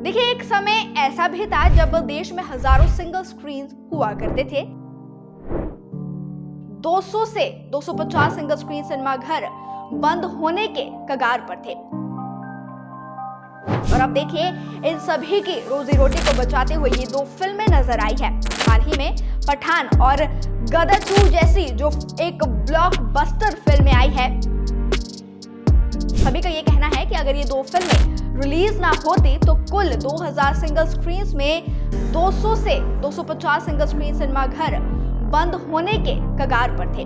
देखिए, एक समय ऐसा भी था जब देश में हजारों सिंगल स्क्रीन हुआ करते थे। 200 से 250 सिंगल स्क्रीन सिनेमा घर बंद होने के कगार पर थे। और अब देखिए, इन सभी की रोजी रोटी को बचाते हुए ये दो फिल्में नजर आई है। हाल ही में पठान और गदर 2 जैसी जो एक ब्लॉकबस्टर फिल्में आई है। सभी का ये कहना है कि अगर ये दो फिल्में रिलीज ना होती तो कुल 2000 सिंगल स्क्रीन्स में 200 से 250 सिंगल स्क्रीन सिनेमा घर बंद होने के कगार पर थे।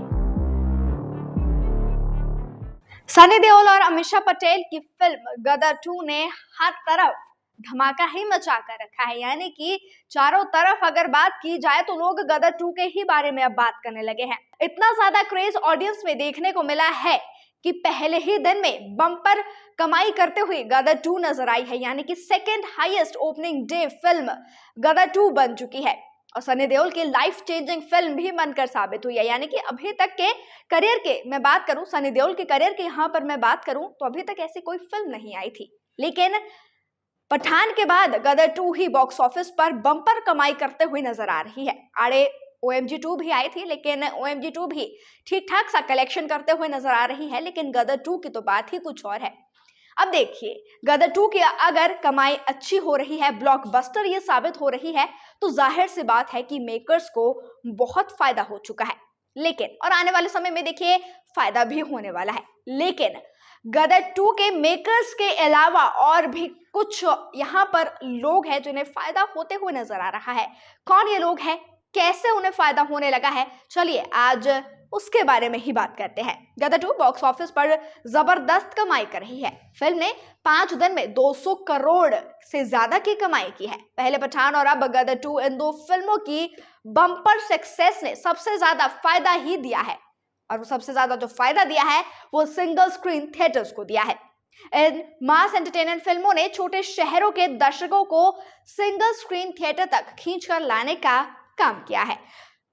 सनी देओल और अमीषा पटेल की फिल्म गदर 2 ने हर तरफ धमाका ही मचा कर रखा है। यानी कि चारों तरफ अगर बात की जाए तो लोग गदर 2 के ही बारे में अब बात करने लगे हैं। इतना ज्यादा क्रेज ऑडियंस में देखने को मिला है कि पहले ही दिन में बम्पर कमाई करते हुए गदर 2 नजर आई है। यानी कि second highest opening day film Gadar 2 बन चुकी है। और सनी देओल की लाइफ चेंजिंग फिल्म भी बनकर साबित हुई है। यानी कि अभी तक के करियर के मैं बात करूं, सनी देओल के करियर के यहाँ पर मैं बात करूं तो अभी तक ऐसी कोई फिल्म नहीं आई थी। लेकिन पठान के बाद गदर 2 ही बॉक्स ऑफिस पर बम्पर कमाई करते हुए नजर आ रही है। आड़े OMG 2 भी आई थी, लेकिन OMG 2 भी ठीक ठाक सा कलेक्शन करते हुए नजर आ रही है। लेकिन गदर 2 की तो बात ही कुछ और है। अब देखिए, गदर 2 की अगर कमाई अच्छी हो रही है, ब्लॉकबस्टर ये साबित हो रही है, तो जाहिर सी बात है कि मेकर्स को बहुत फायदा हो चुका है। लेकिन और आने वाले समय में देखिए फायदा भी होने वाला है। लेकिन गदर 2 के मेकर्स के अलावा और भी कुछ यहाँ पर लोग हैं जिन्हें फायदा होते हुए नजर आ रहा है। कौन ये लोग हैं, कैसे उन्हें फायदा होने लगा है, चलिए आज उसके बारे में ही बात करते हैं। गदर 2 बॉक्स ऑफिस पर जबरदस्त कमाई कर रही है। फिल्म ने 5 दिन में 200 करोड़ से ज्यादा की कमाई की है। पहले पठान और अब गदर 2, इन दो फिल्मों की बम्पर सक्सेस ने सबसे ज्यादा फायदा ही दिया है। और वो सबसे ज्यादा जो फायदा दिया है वो सिंगल स्क्रीन थिएटर्स को दिया है। इन मास एंटरटेनमेंट फिल्मों ने छोटे शहरों के दर्शकों को सिंगल स्क्रीन थिएटर तक खींचकर लाने का काम किया है।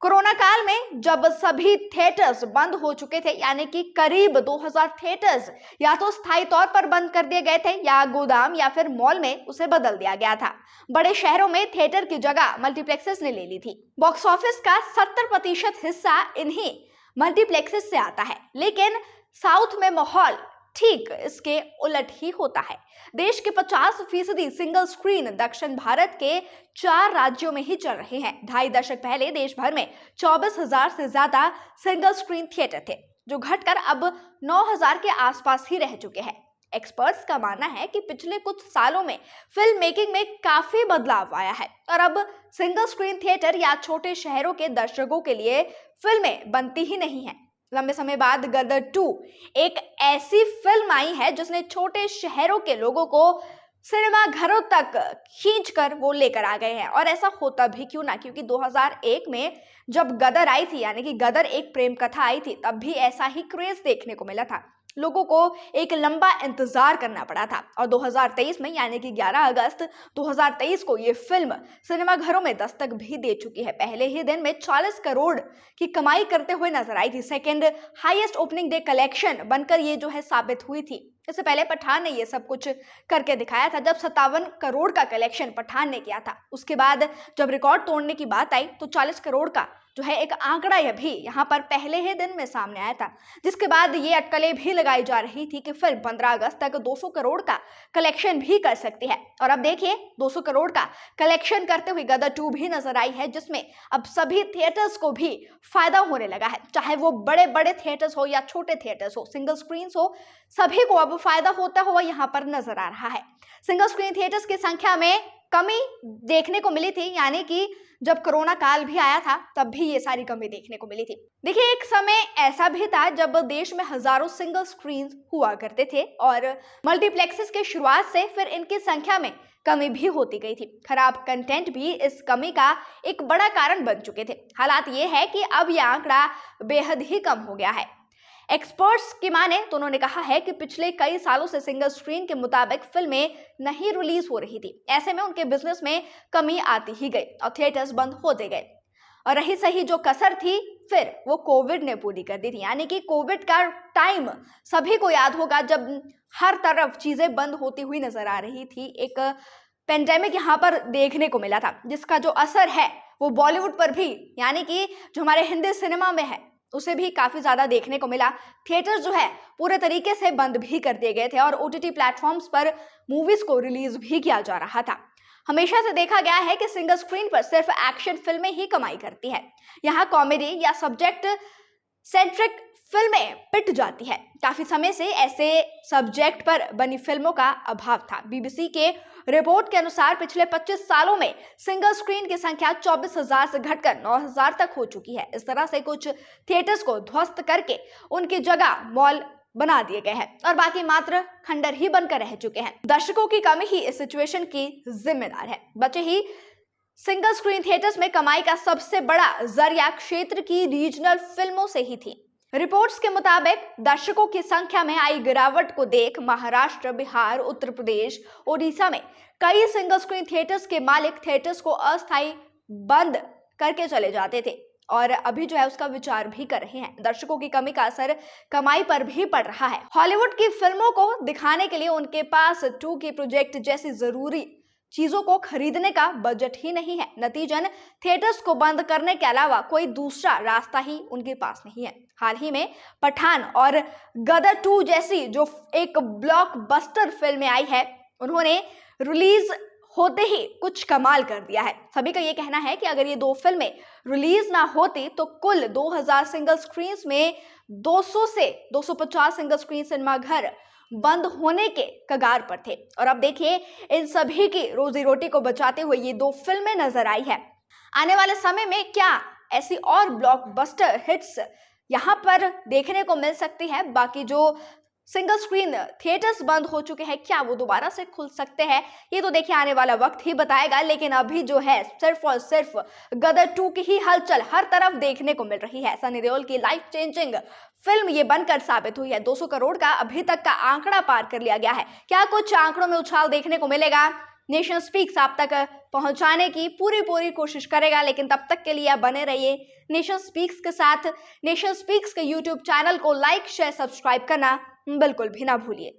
कोरोना काल में जब सभी थिएटर्स बंद हो चुके थे, यानी कि करीब 2000 थिएटर्स या तो स्थायी तौर पर बंद कर दिए गए थे या गोदाम या फिर मॉल में उसे बदल दिया गया था। बड़े शहरों में थिएटर की जगह मल्टीप्लेक्सेस ने ले ली थी। बॉक्स ऑफिस का 70% हिस्सा इन्हीं मल्टीप्लेक्सेस से आता है। लेकिन साउथ में माहौल ठीक इसके उलट ही होता है। देश के 50% सिंगल स्क्रीन दक्षिण भारत के 4 राज्यों में ही चल रहे हैं। 2.5 दशक पहले देश भर में 24,000 से ज्यादा सिंगल स्क्रीन थिएटर थे, जो घटकर अब 9,000 के आसपास ही रह चुके हैं। एक्सपर्ट्स का मानना है कि पिछले कुछ सालों में फिल्म मेकिंग में काफी बदलाव आया है और अब सिंगल स्क्रीन थिएटर या छोटे शहरों के दर्शकों के लिए फिल्में बनती ही नहीं है। लंबे समय बाद गदर 2 एक ऐसी फिल्म आई है जिसने छोटे शहरों के लोगों को सिनेमा घरों तक खींचकर वो लेकर आ गए हैं। और ऐसा होता भी क्यों ना, क्योंकि 2001 में जब गदर आई थी, यानी कि गदर एक प्रेम कथा आई थी, तब भी ऐसा ही क्रेज देखने को मिला था। लोगों को एक लंबा इंतजार करना पड़ा था। और 2023 में यानी कि 11 अगस्त 2023 को ये फिल्म सिनेमा घरों में दस्तक भी दे चुकी है। पहले ही दिन में 40 करोड़ की कमाई करते हुए नजर आई थी। Second highest opening day collection बनकर ये जो है साबित हुई थी। इससे पहले पठान ने ये सब कुछ करके दिखाया था, जब 57 करोड़ का कलेक्शन पठान ने किया था। उसके बाद जब रिकॉर्ड तोड़ने की बात आई तो 40 करोड़ का जो है एक आंकड़ा यह भी यहाँ पर पहले ही दिन में सामने आया था, जिसके बाद ये अटकलें भी लगाई जा रही थी कि फिल्म 15 अगस्त तक 200 करोड़ का कलेक्शन भी कर सकती है। और अब देखिए 200 करोड़ का कलेक्शन करते हुए गदर 2 भी नजर आई है, जिसमें अब सभी थिएटर्स को भी फायदा होने लगा है। चाहे वो बड़े बड़े थिएटर्स हो या छोटे थिएटर्स हो, सिंगल स्क्रीन हो, सभी को अब फायदा होता हुआ यहाँ पर नजर आ रहा है। सिंगल स्क्रीन थिएटर्स की संख्या में कमी देखने को मिली थी, यानी कि जब कोरोना काल भी आया था तब भी ये सारी कमी देखने को मिली थी। देखिए, एक समय ऐसा भी था जब देश में हजारों सिंगल स्क्रीन हुआ करते थे और मल्टीप्लेक्सेस के शुरुआत से फिर इनकी संख्या में कमी भी होती गई थी। खराब कंटेंट भी इस कमी का एक बड़ा कारण बन चुके थे। हालात ये है कि अब यह आंकड़ा बेहद ही कम हो गया है। एक्सपर्ट्स की माने तो उन्होंने कहा है कि पिछले कई सालों से सिंगल स्क्रीन के मुताबिक फिल्में नहीं रिलीज हो रही थी। ऐसे में उनके बिजनेस में कमी आती ही गई और थिएटर्स बंद होते गए। और रही सही जो कसर थी फिर वो कोविड ने पूरी कर दी थी। यानी कि कोविड का टाइम सभी को याद होगा, जब हर तरफ चीजें बंद होती हुई नजर आ रही थी। एक पेंडेमिक यहाँ पर देखने को मिला था, जिसका जो असर है वो बॉलीवुड पर भी, यानी कि जो हमारे हिंदी सिनेमा में है उसे भी काफी ज्यादा देखने को मिला। थिएटर जो है पूरे तरीके से बंद भी कर दिए गए थे और ओटीटी प्लेटफॉर्म्स पर मूवीज को रिलीज भी किया जा रहा था। हमेशा से देखा गया है कि सिंगल स्क्रीन पर सिर्फ एक्शन फिल्में ही कमाई करती है। यहाँ कॉमेडी या सब्जेक्ट सेंट्रिक फिल्में पिट जाती है। काफी समय से ऐसे सब्जेक्ट पर बनी फिल्मों का अभाव था। बीबीसी के रिपोर्ट के अनुसार पिछले 25 सालों में सिंगल स्क्रीन की संख्या 24,000 से घटकर 9,000 तक हो चुकी है। इस तरह से कुछ थिएटर्स को ध्वस्त करके उनकी जगह मॉल बना दिए गए हैं और बाकी मात्र खंडर ही बनकर रह चुके हैं। दर्शकों की कमी ही इस सिचुएशन की जिम्मेदार है। बचे ही सिंगल स्क्रीन थिएटर्स में कमाई का सबसे बड़ा जरिया क्षेत्र की रीजनल फिल्मों से ही थी। रिपोर्ट्स के मुताबिक दर्शकों की संख्या में आई गिरावट को देख महाराष्ट्र, बिहार, उत्तर प्रदेश, ओडिशा में कई सिंगल स्क्रीन थिएटर्स के मालिक थिएटर्स को अस्थायी बंद करके चले जाते थे और अभी जो है उसका विचार भी कर रहे हैं। दर्शकों की कमी का असर कमाई पर भी पड़ रहा है। हॉलीवुड की फिल्मों को दिखाने के लिए उनके पास 2K प्रोजेक्ट जैसी जरूरी चीजों को खरीदने का बजट ही नहीं है। नतीजन थिएटर्स को बंद करने के अलावा कोई दूसरा रास्ता ही उनके पास नहीं है। हाल ही में पठान और गदर 2 जैसी जो एक ब्लॉकबस्टर फिल्में आई है, उन्होंने रिलीज होते ही कुछ कमाल कर दिया है। सभी का ये कहना है कि अगर ये 2 फिल्में रिलीज ना होती तो कुल 2000 सिंगल स्क्रीन्स में 200 से 250 सिंगल स्क्रीन सिनेमा घर बंद होने के कगार पर थे। और अब देखिए इन सभी की रोजी रोटी को बचाते हुए ये 2 फिल्में नजर आई है। आने वाले समय में क्या ऐसी और ब्लॉकबस्टर हिट्स यहाँ पर देखने को मिल सकती है? बाकी जो सिंगल स्क्रीन थिएटर्स बंद हो चुके हैं, क्या वो दोबारा से खुल सकते हैं? ये तो देखिए आने वाला वक्त ही बताएगा। लेकिन अभी जो है सिर्फ और सिर्फ गदर 2 की ही हलचल हर तरफ देखने को मिल रही है। सनी देओल की लाइफ चेंजिंग फिल्म ये बनकर साबित हुई है। 200 करोड़ का अभी तक का आंकड़ा पार कर लिया गया है। क्या कुछ आंकड़ों में उछाल देखने को मिलेगा? नेशन स्पीक्स आप तक पहुंचाने की पूरी कोशिश करेगा। लेकिन तब तक के लिए आप बने रहिए नेशन स्पीक्स के साथ। नेशन स्पीक्स के यूट्यूब चैनल को लाइक, शेयर, सब्सक्राइब करना बिल्कुल भी ना भूलिए।